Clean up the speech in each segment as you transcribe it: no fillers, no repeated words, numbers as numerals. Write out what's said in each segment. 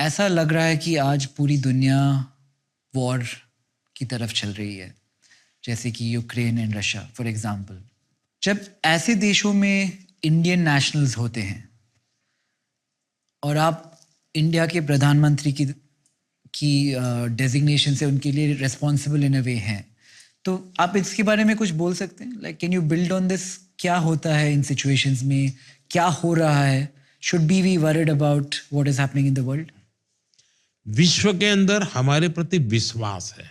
ऐसा लग रहा है कि आज पूरी दुनिया वॉर की तरफ चल रही है, जैसे कि Ukraine and Russia for example. जब ऐसे देशों में इंडियन नेशनल्स होते हैं और आप इंडिया के प्रधानमंत्री की डेजिग्नेशन से उनके लिए रिस्पॉन्सिबल इन अ वे हैं, तो आप इसके बारे में कुछ बोल सकते हैं? Like can you build on this? क्या होता है इन सिचुएशंस में? क्या हो रहा है? Should be we worried about what is happening in the world? विश्व के अंदर हमारे प्रति विश्वास है।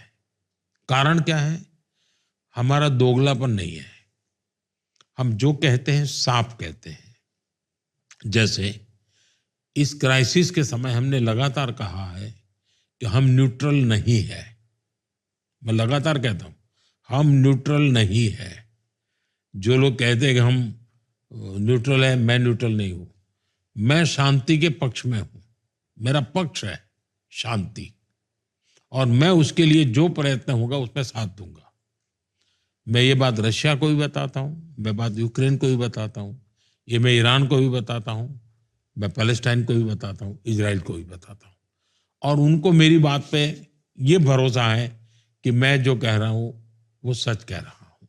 कारण क्या है? हमारा दोगलापन नहीं है। हम जो कहते हैं साफ कहते हैं। जैसे इस क्राइसिस के समय हमने लगातार कहा है कि हम न्यूट्रल नहीं है। मैं लगातार कहता हूं, हम न्यूट्रल नहीं है। जो लोग कहते हैं कि हम न्यूट्रल है, मैं न्यूट्रल नहीं हूं। मैं शांति के पक्ष में हूं। मेरा पक्ष है शांति, और मैं उसके लिए जो प्रयत्न होगा उसमें साथ दूंगा। मैं ये बात रशिया को भी बताता हूं, मैं बात यूक्रेन को भी बताता हूं, ये मैं ईरान को भी बताता हूं, मैं पैलेस्टाइन को भी बताता हूं, इजराइल को भी बताता हूं। और उनको मेरी बात पे ये भरोसा है कि मैं जो कह रहा हूं वो सच कह रहा हूं,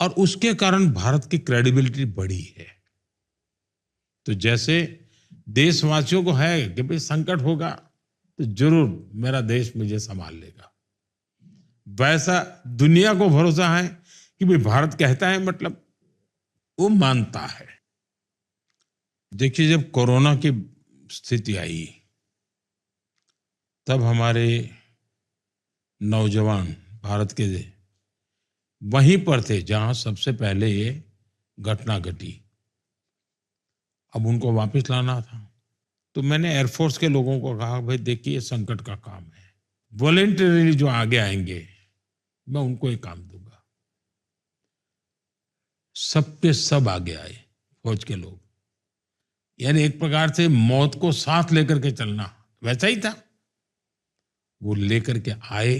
और उसके कारण भारत की क्रेडिबिलिटी बढ़ी है। तो जैसे देशवासियों को है कि भाई संकट होगा तो जरूर मेरा देश मुझे संभाल लेगा, वैसा दुनिया को भरोसा है कि भाई भारत कहता है मतलब वो मानता है। देखिए, जब कोरोना की स्थिति आई तब हमारे नौजवान भारत के वहीं पर थे जहां सबसे पहले ये घटना घटी। अब उनको वापस लाना था, तो मैंने एयरफोर्स के लोगों को कहा, भाई देखिए संकट का काम है, वॉलेंटरीली जो आगे आएंगे मैं उनको ये काम दूंगा। सब के सब आगे आए, फौज के लोग। यानी एक प्रकार से मौत को साथ लेकर के चलना वैसा ही था। वो लेकर के आए,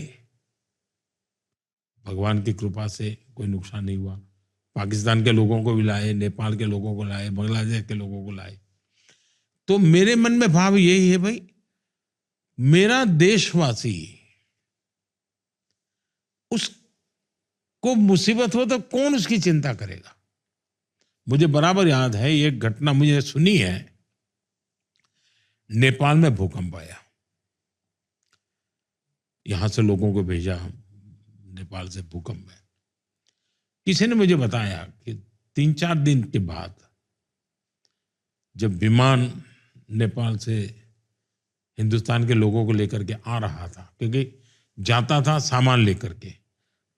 भगवान की कृपा से कोई नुकसान नहीं हुआ। पाकिस्तान के लोगों को भी लाए, नेपाल के लोगों को लाए, बांग्लादेश के लोगों को लाए। तो मेरे मन में भाव यही है, भाई मेरा देशवासी, उसको मुसीबत हो तो कौन उसकी चिंता करेगा। मुझे बराबर याद है, एक घटना मुझे सुनी है। नेपाल में भूकंप आया, यहां से लोगों को भेजा नेपाल से भूकंप में। किसी ने मुझे बताया कि 3-4 दिन के बाद जब विमान नेपाल से हिंदुस्तान के लोगों को लेकर के आ रहा था, क्योंकि जाता था सामान लेकर के,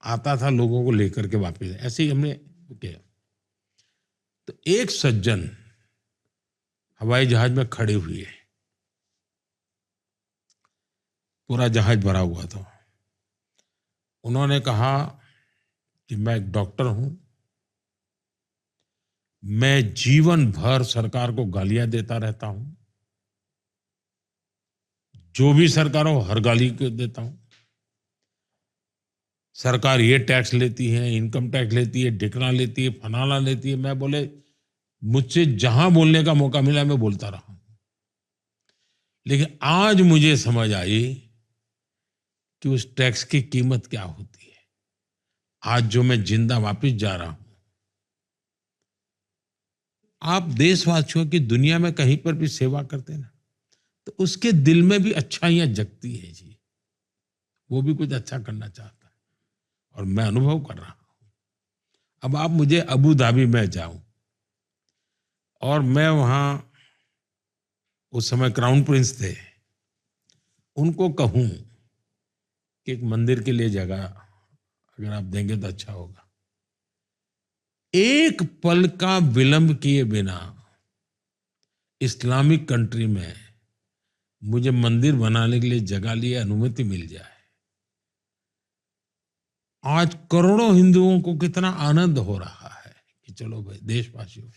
आता था लोगों को लेकर के वापस, ऐसे ही हमने किया। तो एक सज्जन हवाई जहाज में खड़े हुए, पूरा जहाज भरा हुआ था। उन्होंने कहा कि मैं एक डॉक्टर हूं, मैं जीवन भर सरकार को गालियां देता रहता हूं, जो भी सरकार हो हर गाली को देता हूं। सरकार ये टैक्स लेती है, इनकम टैक्स लेती है, ढिकना लेती है, फनाना लेती है। मैं बोले, मुझसे जहां बोलने का मौका मिला मैं बोलता रहा हूं, लेकिन आज मुझे समझ आई कि उस टैक्स की कीमत क्या होती है। आज जो मैं जिंदा वापस जा रहा हूं, आप देशवासियों की दुनिया में कहीं पर भी सेवा करते ना, तो उसके दिल में भी अच्छाइयां जगती है जी। वो भी कुछ अच्छा करना चाहता है, और मैं अनुभव कर रहा हूं। अब आप मुझे अबू धाबी में जाऊं और मैं वहां, उस समय क्राउन प्रिंस थे, उनको कहूं कि एक मंदिर के लिए जगह अगर आप देंगे तो अच्छा होगा, एक पल का विलंब किए बिना इस्लामिक कंट्री में मुझे मंदिर बनाने के लिए जगह लिए अनुमति मिल जाए, आज करोड़ों हिंदुओं को कितना आनंद हो रहा है कि चलो भाई देशवासियों